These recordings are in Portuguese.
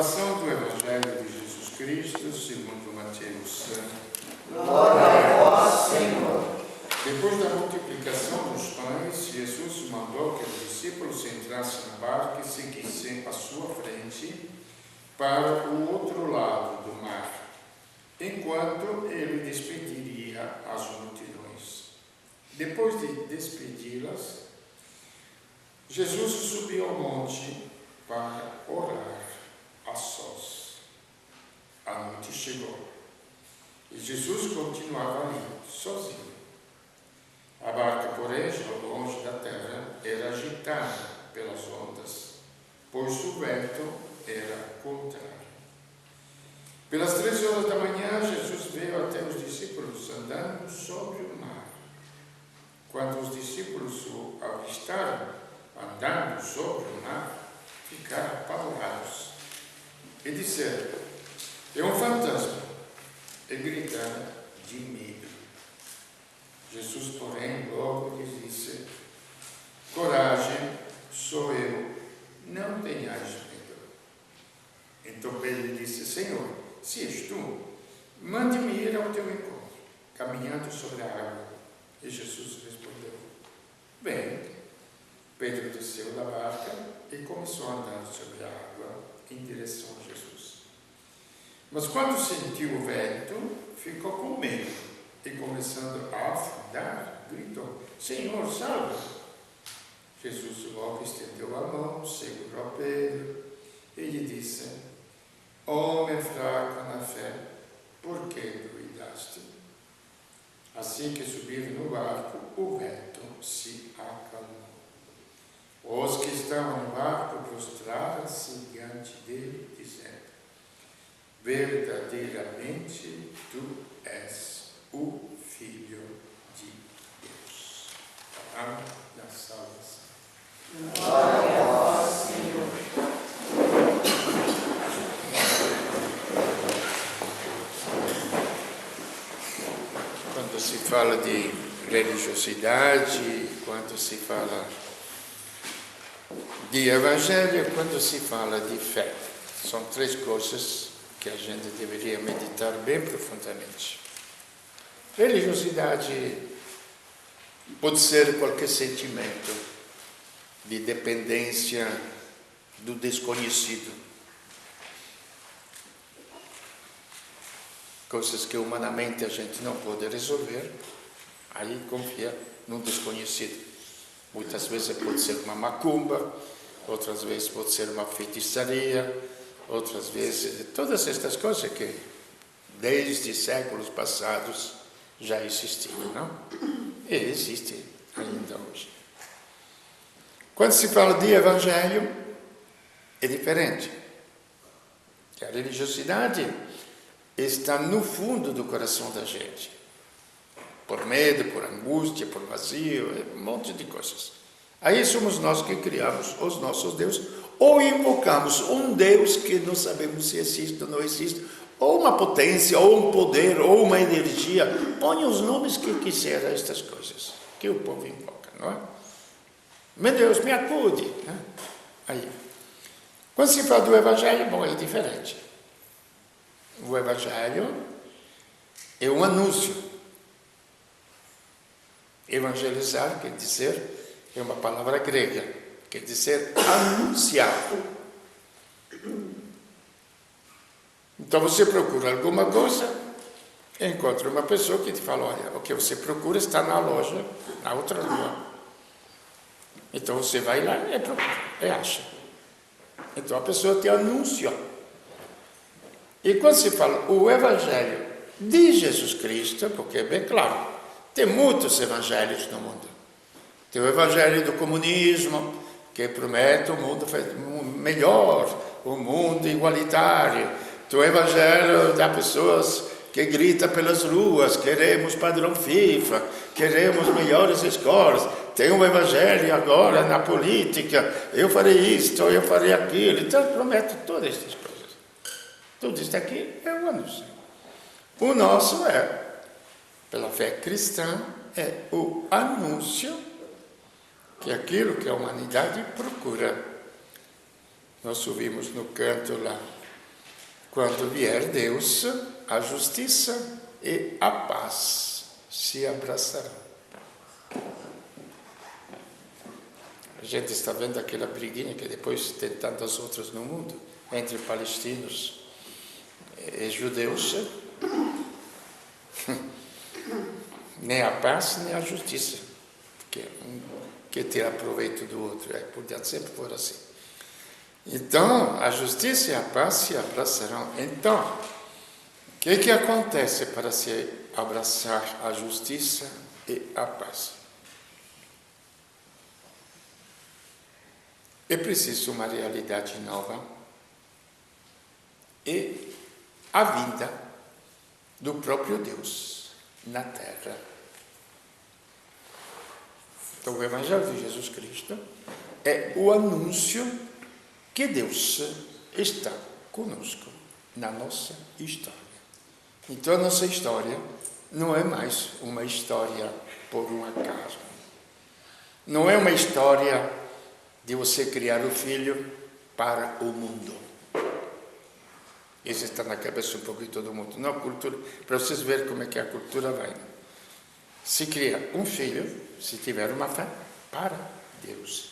Proclamação do Evangelho de Jesus Cristo segundo Mateus. Glória a vós, Senhor. Depois da multiplicação dos pães, Jesus mandou que os discípulos entrassem na barca e seguissem à sua frente para o outro lado do mar, enquanto ele despediria as multidões. Depois de despedi-las, Jesus subiu ao monte para orar a sós. A noite chegou e Jesus continuava ali, sozinho. A barca, porém, já longe da terra, era agitada pelas ondas, pois o vento era contrário. Pelas 3 horas da manhã, Jesus veio até os discípulos andando sobre o mar. Quando os discípulos o avistaram andando sobre o mar, ficaram apavorados e disseram: é um fantasma, e gritaram de medo. Jesus, porém, logo lhes disse: coragem, sou eu, não tenhais medo. Então Pedro lhe disse: Senhor, se és tu, mande-me ir ao teu encontro, caminhando sobre a água. E Jesus respondeu: bem. Pedro desceu da barca e começou a andar sobre a água em direção a Jesus. Mas quando sentiu o vento, ficou com medo e, começando a afundar, gritou: Senhor, salva! Jesus logo estendeu a mão, segurou Pedro e lhe disse: homem fraco na fé, por que duvidaste? Assim que subiram no barco, o vento se acalmou. Os que estavam no barco prostraram-se diante dele, dizendo: verdadeiramente tu és o Filho de Deus. Palavra da salvação. Glória a vós, Senhor. Quando se fala de religiosidade, quando se fala de evangelho, quando se fala de fé, são 3 coisas que a gente deveria meditar bem profundamente. Religiosidade pode ser qualquer sentimento de dependência do desconhecido, coisas que humanamente a gente não pode resolver, aí confia no desconhecido. Muitas vezes pode ser uma macumba, outras vezes pode ser uma feitiçaria, outras vezes todas estas coisas que desde séculos passados já existiam, não? E existem ainda hoje. Quando se fala de evangelho, é diferente. A religiosidade está no fundo do coração da gente. Por medo, por angústia, por vazio, um monte de coisas. Aí somos nós que criamos os nossos deuses, ou invocamos um Deus que não sabemos se existe ou não existe, ou uma potência, ou um poder, ou uma energia. Põe os nomes que quiser a estas coisas, que o povo invoca, não é? Meu Deus, me acude. Né? Aí. Quando se fala do Evangelho, bom, é diferente. O Evangelho é um anúncio. Evangelizar quer dizer, é uma palavra grega, quer dizer anunciar. Então você procura alguma coisa, encontra uma pessoa que te fala: olha, o que você procura está na loja, na outra rua. Então você vai lá e procura, e acha. Então a pessoa te anuncia. E quando se fala o Evangelho de Jesus Cristo, porque é bem claro, tem muitos evangelhos no mundo. Tem o evangelho do comunismo, que promete um mundo melhor, um mundo igualitário. Tem o evangelho das pessoas que gritam pelas ruas: queremos padrão FIFA, queremos melhores escolas. Tem o evangelho agora na política: eu farei isto, eu farei aquilo. Então promete todas estas coisas. Tudo isso aqui é um anúncio. O nosso pela fé cristã, é o anúncio que aquilo que a humanidade procura. Nós ouvimos no canto lá: Quando vier Deus, a justiça e a paz se abraçarão. A gente está vendo aquela briguinha que depois tem tantas outras no mundo, entre palestinos e judeus. Nem a paz, nem a justiça. Porque um quer tirar proveito do outro. Por sempre for assim. Então, a justiça e a paz se abraçarão. Então, o que acontece para se abraçar a justiça e a paz? É preciso uma realidade nova e a vinda do próprio Deus na terra. Então, o Evangelho de Jesus Cristo é o anúncio que Deus está conosco na nossa história. Então, a nossa história não é mais uma história por um acaso. Não é uma história de você criar o filho para o mundo. Isso está na cabeça um pouco de todo mundo. Não, cultura, para vocês verem como é que a cultura vai. Se cria um filho, se tiver uma fé, para Deus.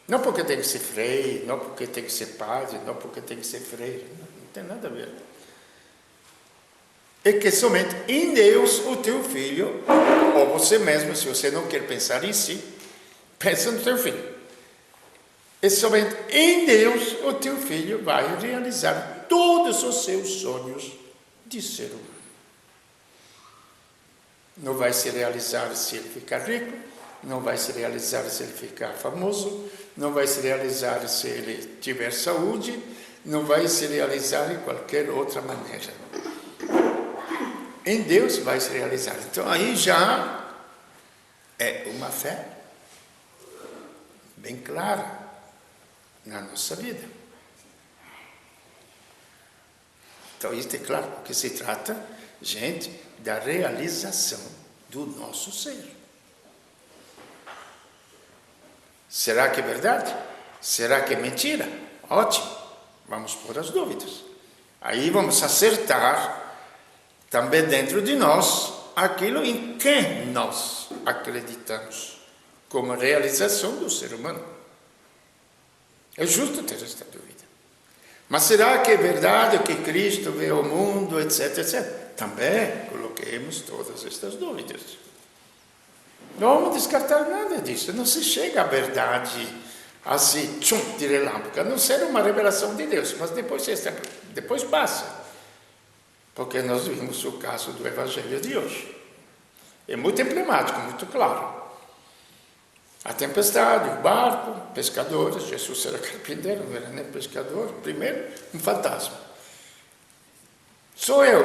Não porque tem que ser freire, não porque tem que ser padre, não porque tem que ser freire. Não tem nada a ver. É que somente em Deus o teu filho, ou você mesmo, se você não quer pensar em si, pensa no teu filho. E somente em Deus o teu filho vai realizar todos os seus sonhos de ser humano. Não vai se realizar se ele ficar rico, não vai se realizar se ele ficar famoso, não vai se realizar se ele tiver saúde, não vai se realizar de qualquer outra maneira. Em Deus vai se realizar. Então aí já é uma fé bem clara na nossa vida. Então isso é claro, porque se trata, gente, da realização do nosso ser. Será que é verdade? Será que é mentira? Ótimo, vamos pôr as dúvidas. Aí vamos acertar também dentro de nós aquilo em que nós acreditamos como realização do ser humano. É justo ter esta dúvida. Mas será que é verdade que Cristo veio ao mundo, etc, etc? Também coloquemos todas estas dúvidas. Não vamos descartar nada disso. Não se chega à verdade assim, de relâmpago. A não ser uma revelação de Deus, mas depois passa. Porque nós vimos o caso do Evangelho de hoje. É muito emblemático, muito claro. A tempestade, o barco, pescadores. Jesus era carpinteiro, não era nem pescador. Primeiro, um fantasma. Sou eu.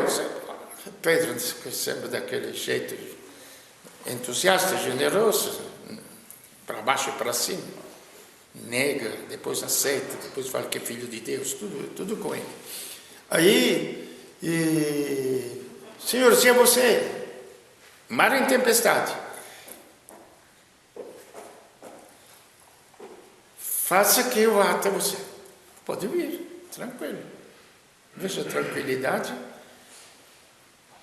Pedro sempre daquele jeito entusiasta, generoso, para baixo e para cima. Nega, depois aceita, depois fala que é filho de Deus, tudo com ele. Aí, Senhor, se é você, mar em tempestade, faça que eu vá até você. Pode vir, tranquilo. Veja a tranquilidade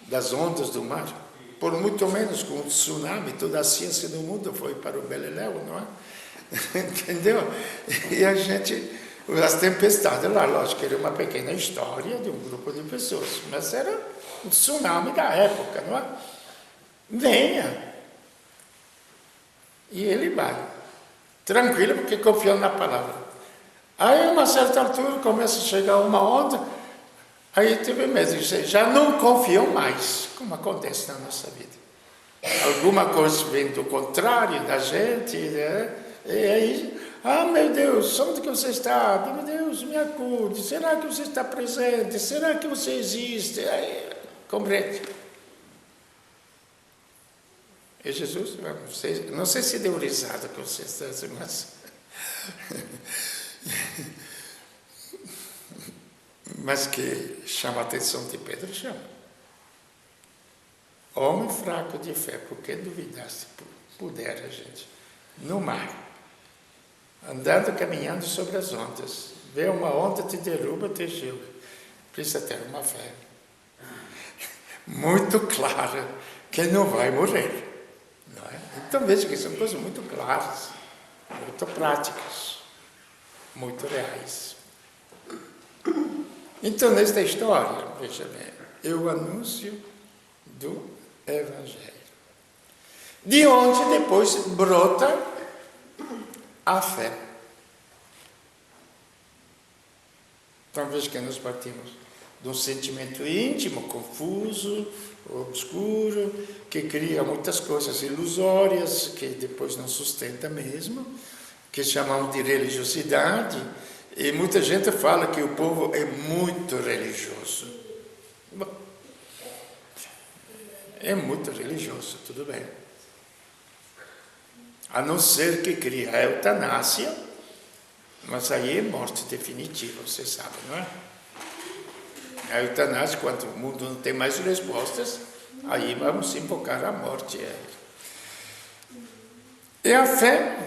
das ondas do mar. Por muito menos com o tsunami, toda a ciência do mundo foi para o Beleléu, não é? Entendeu? E a gente, as tempestades lá, lógico, era uma pequena história de um grupo de pessoas, mas era um tsunami da época, não é? Venha. E ele vai. Tranquilo, porque confiando na palavra. Aí, a uma certa altura, começa a chegar uma onda, aí teve medo, já não confiam mais, como acontece na nossa vida. Alguma coisa vem do contrário da gente, né? E aí, meu Deus, onde que você está? Meu Deus, me acude, será que você está presente? Será que você existe? Aí, compreende? E Jesus, não sei se deu risada com vocês, mas... mas que chama a atenção de Pedro, chama. Homem fraco de fé, por que duvidaste? Pudera, gente, no mar, andando, caminhando sobre as ondas, Vê uma onda, te derruba, te joga. Precisa ter uma fé muito clara que não vai morrer. Não é? Então veja que são coisas muito claras, muito práticas, muito reais. Então, nesta história, veja bem, é o anúncio do Evangelho, de onde depois brota a fé. Então, veja que nós partimos de um sentimento íntimo, confuso, obscuro, que cria muitas coisas ilusórias, que depois não sustenta mesmo, que chamamos de religiosidade, e muita gente fala que o povo é muito religioso. Bom, é muito religioso, tudo bem. A não ser que cria a eutanásia, mas aí é morte definitiva, você sabe, não é? A eutanásia, quando o mundo não tem mais respostas, aí vamos invocar a morte. E a fé,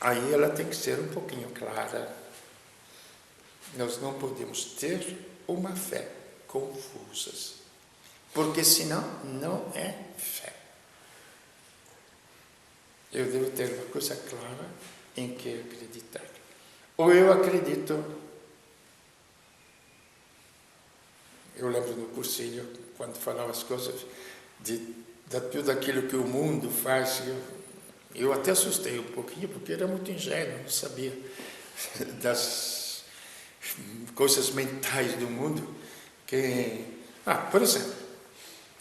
aí ela tem que ser um pouquinho clara. Nós não podemos ter uma fé confusa, porque senão não é fé. Eu devo ter uma coisa clara em que acreditar. Ou eu acredito. Eu lembro no cursilho, quando falava as coisas, de tudo aquilo que o mundo faz, eu até assustei um pouquinho, porque era muito ingênuo, não sabia das coisas mentais do mundo. Por exemplo,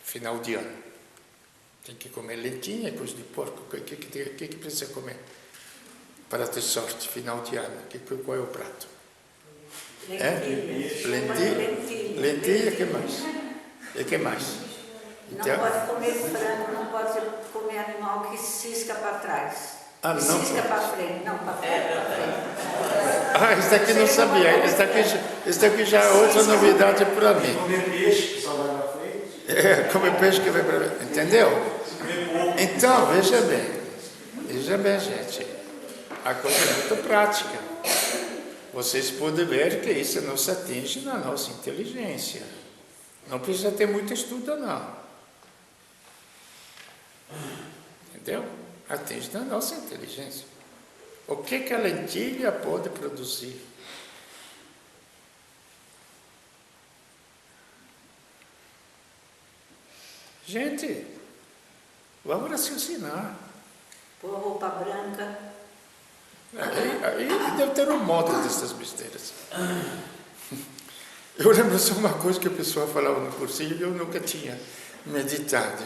final de ano, tem que comer lentilha, coisa de porco, o que precisa comer para ter sorte, final de ano? Qual é o prato? Lentilha, que mais? E que mais? Então, não pode comer frango, não pode comer animal que cisca para trás. Não. Cisca para frente, não para frente. Isso daqui não sabia. Isso daqui já é outra novidade para mim. Comer peixe que só vai para frente. Comer peixe que vai para frente. Entendeu? Então, veja bem, gente. A coisa é muito prática. Vocês podem ver que isso nos atinge na nossa inteligência. Não precisa ter muito estudo, não. Entendeu? Atinge na nossa inteligência. O que a lentilha pode produzir? Gente, vamos raciocinar. Pôr roupa branca. Aí deve ter um modo dessas besteiras. Eu lembro só uma coisa que a pessoa falava no cursinho e eu nunca tinha meditado.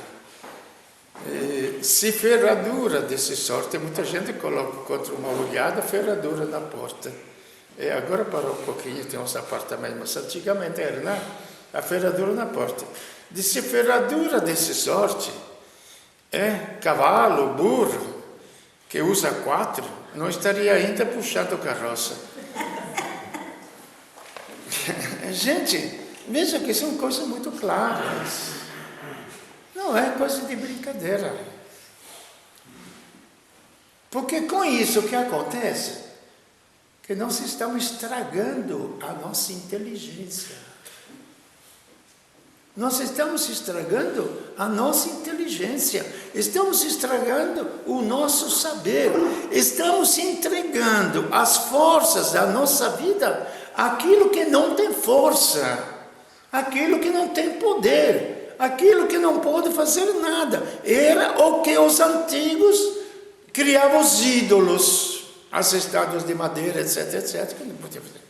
Se ferradura desse sorte, muita gente coloca contra uma olhada ferradura na porta. E agora parou um pouquinho, tem uns apartamentos, mas antigamente era, né? A ferradura na porta. Disse ferradura desse sorte cavalo, burro, que usa 4, não estaria ainda puxando carroça. Gente, veja que são coisas muito claras. Não é coisa de brincadeira. Porque com isso o que acontece? Que nós estamos estragando a nossa inteligência. Nós estamos estragando a nossa inteligência, estamos estragando o nosso saber, estamos entregando as forças da nossa vida àquilo que não tem força, aquilo que não tem poder, aquilo que não pode fazer nada. Era o que os antigos criavam os ídolos, as estátuas de madeira, etc, etc, que não podiam fazer.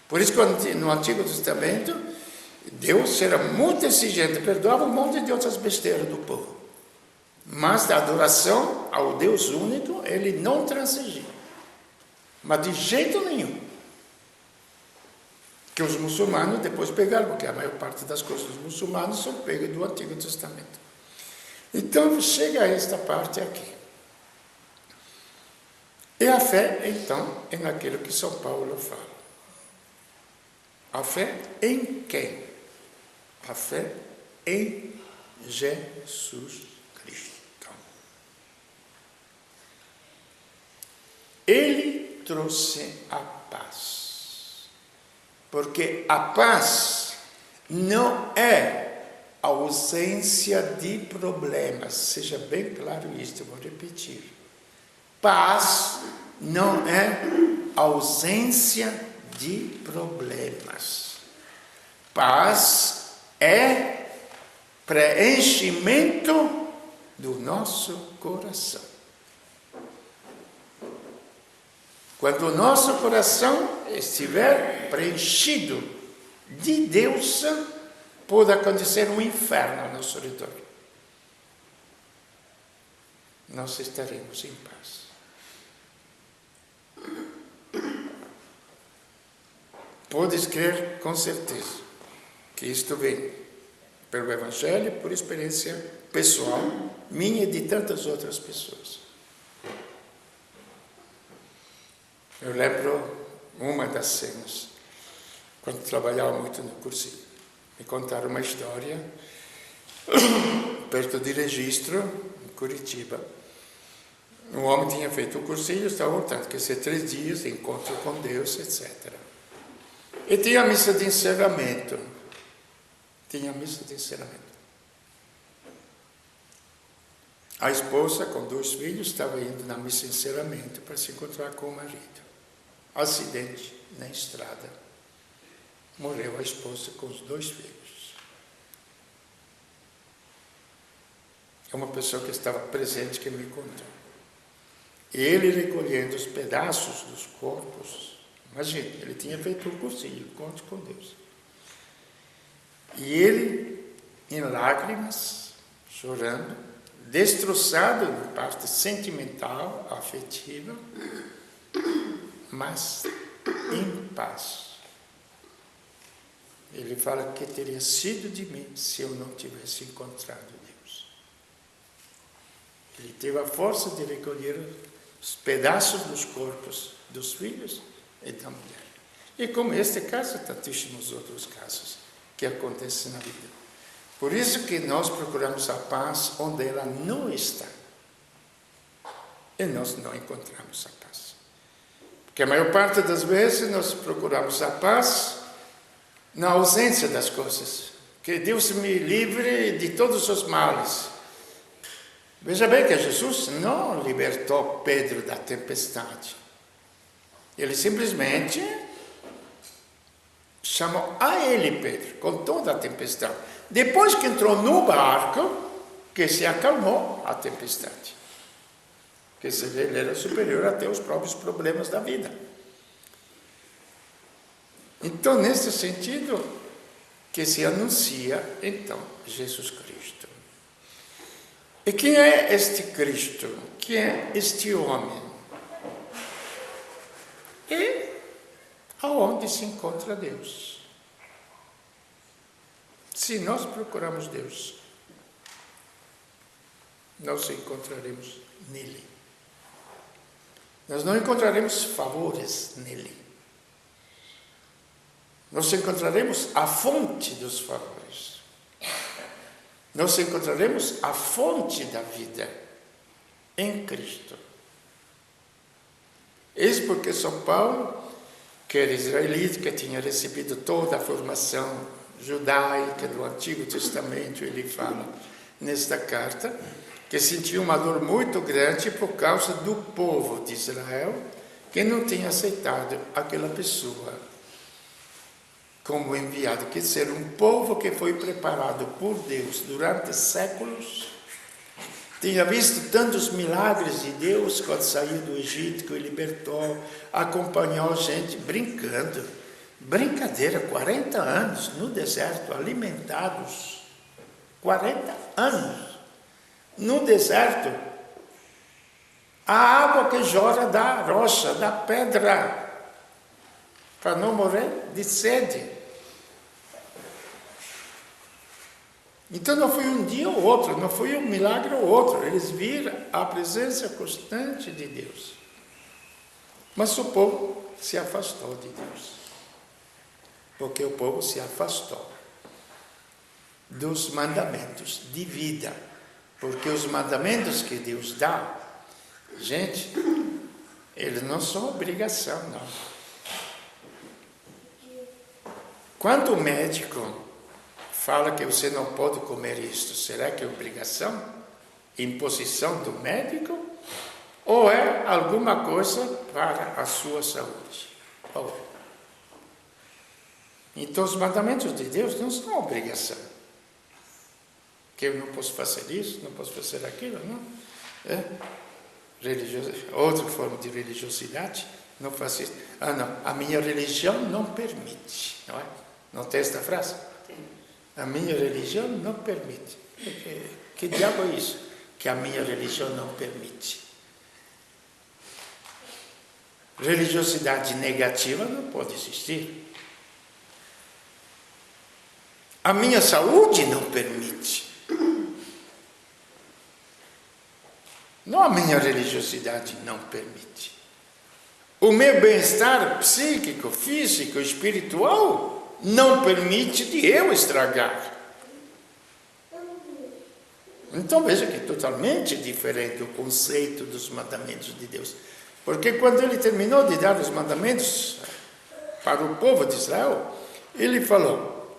Por isso que no Antigo Testamento Deus era muito exigente, perdoava um monte de outras besteiras do povo. Mas da adoração ao Deus único, ele não transigia. Mas de jeito nenhum. Que os muçulmanos depois pegaram, porque a maior parte das coisas dos muçulmanos são pegas do Antigo Testamento. Então chega a esta parte aqui. E a fé, então, é naquilo que São Paulo fala. A fé em quem? A fé em Jesus Cristo. Ele trouxe a paz. Porque a paz não é a ausência de problemas. Seja bem claro isso, eu vou repetir. Paz não é ausência de problemas. Paz é preenchimento do nosso coração. Quando o nosso coração estiver preenchido de Deus, pode acontecer um inferno ao nosso redor. Nós estaremos em paz. Podes crer com certeza que isto vem pelo Evangelho, por experiência pessoal, minha e de tantas outras pessoas. Eu lembro uma das cenas, quando trabalhava muito no cursinho. Me contaram uma história, perto de Registro, em Curitiba. Um homem tinha feito o cursinho, estava voltando, quer dizer, 3 dias, encontro com Deus, etc. E tinha a missa de encerramento. A esposa, com 2 filhos, estava indo na missa de encerramento para se encontrar com o marido. Acidente na estrada. Morreu a esposa com os 2 filhos. É uma pessoa que estava presente que me contou. Ele recolhendo os pedaços dos corpos. Imagina, ele tinha feito um cursinho, encontro com Deus. E ele, em lágrimas, chorando, destroçado na parte sentimental, afetiva, mas em paz. Ele fala que teria sido de mim se eu não tivesse encontrado Deus. Ele teve a força de recolher os pedaços dos corpos dos filhos e da mulher. E como este caso, tantíssimos outros casos que acontecem na vida. Por isso que nós procuramos a paz onde ela não está. E nós não encontramos a paz. Porque a maior parte das vezes nós procuramos a paz na ausência das coisas. Que Deus me livre de todos os males. Veja bem que Jesus não libertou Pedro da tempestade. Ele simplesmente chamou a ele, Pedro, com toda a tempestade. Depois que entrou no barco, que se acalmou a tempestade. Porque ele era superior até aos próprios problemas da vida. Então, nesse sentido, que se anuncia, então, Jesus Cristo. E quem é este Cristo? Quem é este homem? E aonde se encontra Deus? Se nós procuramos Deus, nós encontraremos nele. Nós não encontraremos favores nele. Nós encontraremos a fonte dos favores. Nós encontraremos a fonte da vida em Cristo. Eis porque São Paulo, que era israelita, que tinha recebido toda a formação judaica do Antigo Testamento, ele fala nesta carta, que sentiu uma dor muito grande por causa do povo de Israel, que não tinha aceitado aquela pessoa como enviado, que ser um povo que foi preparado por Deus durante séculos, tinha visto tantos milagres de Deus quando saiu do Egito, que o libertou, acompanhou gente brincando, brincadeira, 40 anos no deserto, alimentados, 40 anos no deserto, a água que jorra da rocha, da pedra, para não morrer de sede. Então não foi um dia ou outro, não foi um milagre ou outro, eles viram a presença constante de Deus. Mas o povo se afastou de Deus, porque o povo se afastou dos mandamentos de vida, porque os mandamentos que Deus dá, gente, Eles não são obrigação, não. Quando o médico fala que você não pode comer isto, será que é obrigação? Imposição do médico? Ou é alguma coisa para a sua saúde? Ou é? Então, os mandamentos de Deus não são obrigação. Que eu não posso fazer isso, não posso fazer aquilo, não? Outra forma de religiosidade, não faço isso. Não, a minha religião não permite, não é? Não tem esta frase? Sim. A minha religião não permite. Que diabo é isso? Que a minha religião não permite. Religiosidade negativa não pode existir. A minha saúde não permite. Não, a minha religiosidade não permite. O meu bem-estar psíquico, físico, espiritual não permite de eu estragar. Então veja que é totalmente diferente o conceito dos mandamentos de Deus. Porque quando ele terminou de dar os mandamentos para o povo de Israel, ele falou: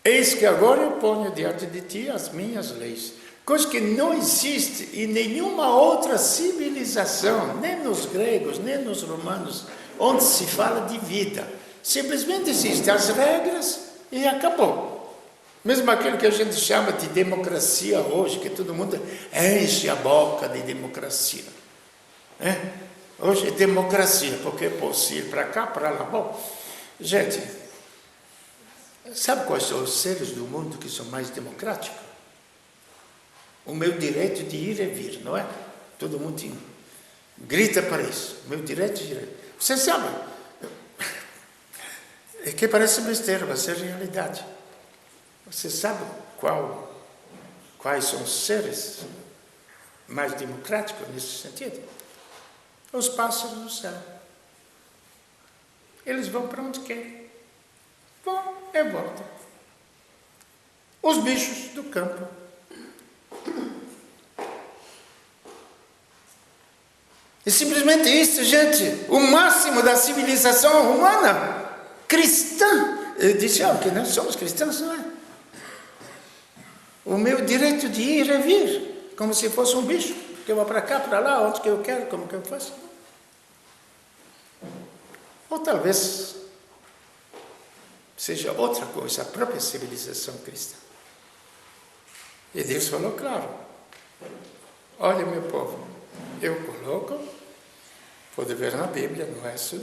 eis que agora eu ponho diante de ti as minhas leis. Coisa que não existe em nenhuma outra civilização, nem nos gregos, nem nos romanos, onde se fala de vida. Simplesmente existem as regras e acabou. Mesmo aquilo que a gente chama de democracia hoje, que todo mundo enche a boca de democracia. Hoje é democracia, porque posso ir para cá, para lá. Bom, gente, sabe quais são os seres do mundo que são mais democráticos? O meu direito de ir e vir, não é? Todo mundo grita para isso. O meu direito de ir e vir. Você sabe, é que parece besteira, mas é realidade. Você sabe quais são os seres mais democráticos nesse sentido? Os pássaros do céu. Eles vão para onde querem. Vão e voltam. Os bichos do campo. E simplesmente isso, gente, o máximo da civilização humana, cristã. Ele disse, que nós somos cristãos, não é? O meu direito de ir e vir, como se fosse um bicho, que eu vou para cá, para lá, onde que eu quero, como que eu faço. Ou talvez seja outra coisa, a própria civilização cristã. E Deus falou claro: olha, meu povo, eu coloco, pode ver na Bíblia, não é isso?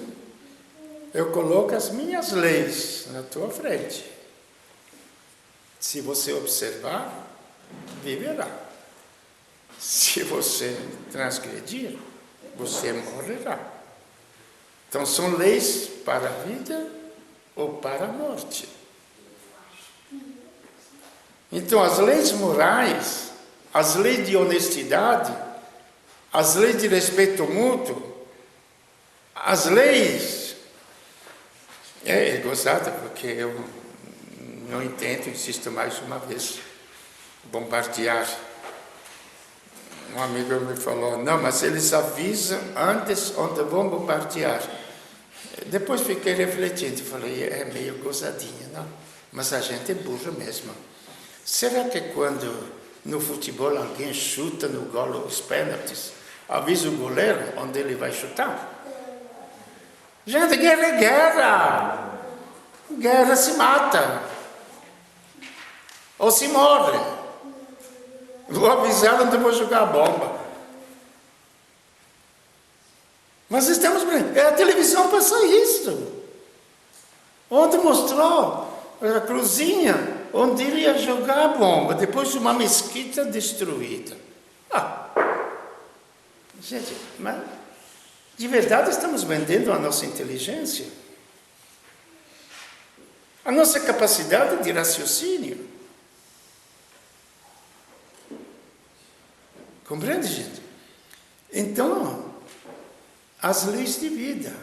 Eu coloco as minhas leis na tua frente. Se você observar, viverá. Se você transgredir, você morrerá. Então são leis para a vida ou para a morte. Então as leis morais, as leis de honestidade, as leis de respeito mútuo, as leis... É gozado, porque eu não entendo, insisto mais uma vez, bombardear. Um amigo me falou, não, mas eles avisam antes onde vão bombardear. Depois fiquei refletindo, falei, é meio gozadinha, não? Mas a gente é burro mesmo. Será que quando no futebol alguém chuta no golo os pênaltis, avisa o goleiro onde ele vai chutar? Gente, guerra é guerra. Guerra se mata. Ou se morre. Vou avisar onde eu vou jogar a bomba. Mas estamos brincando. A televisão passa isso. Ontem mostrou a cruzinha onde ele ia jogar a bomba, depois de uma mesquita destruída. Gente, mas de verdade estamos vendendo a nossa inteligência? A nossa capacidade de raciocínio? Compreende, gente? Então, as leis de vida.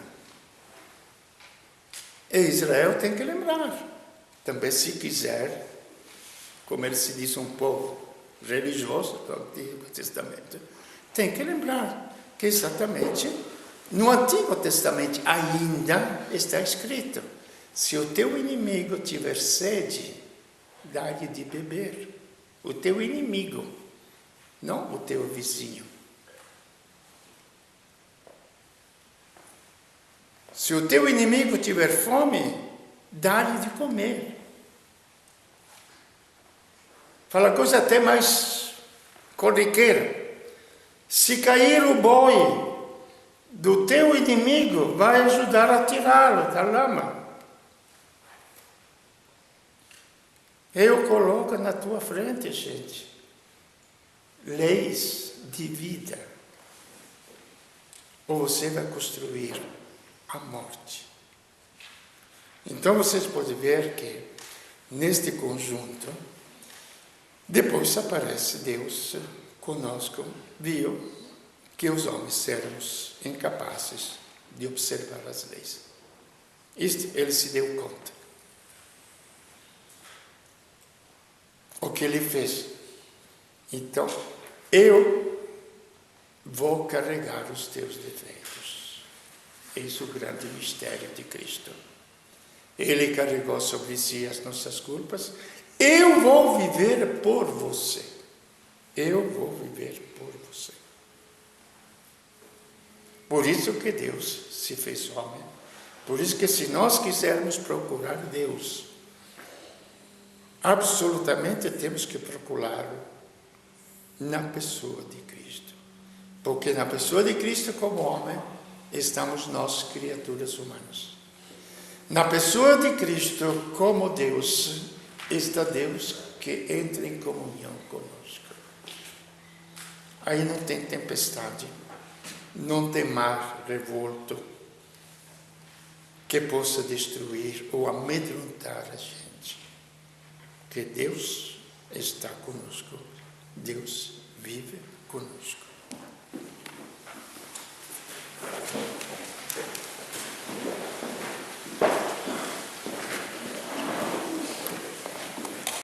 E Israel tem que lembrar. Também, se quiser, como ele se diz, um povo religioso do Antigo Testamento, tem que lembrar que exatamente no Antigo Testamento ainda está escrito: se o teu inimigo tiver sede, dá-lhe de beber. O teu inimigo, não o teu vizinho. Se o teu inimigo tiver fome, dá-lhe de comer. Fala coisa até mais corriqueira. Se cair o boi do teu inimigo, vai ajudar a tirá-lo da lama. Eu coloco na tua frente, gente, leis de vida. Ou você vai construir a morte. Então vocês podem ver que neste conjunto, depois aparece Deus conosco, viu que os homens éramos incapazes de observar as leis. Isto ele se deu conta. O que ele fez? Então, eu vou carregar os teus defeitos. Eis o grande mistério de Cristo. Ele carregou sobre si as nossas culpas. Eu vou viver por você. Eu vou viver por você. Por isso que Deus se fez homem. Por isso que se nós quisermos procurar Deus, absolutamente temos que procurá-lo na pessoa de Cristo. Porque na pessoa de Cristo como homem, estamos nós, criaturas humanas. Na pessoa de Cristo como Deus, está Deus que entra em comunhão conosco. Aí não tem tempestade, não tem mar revolto que possa destruir ou amedrontar a gente. Que Deus está conosco, Deus vive conosco.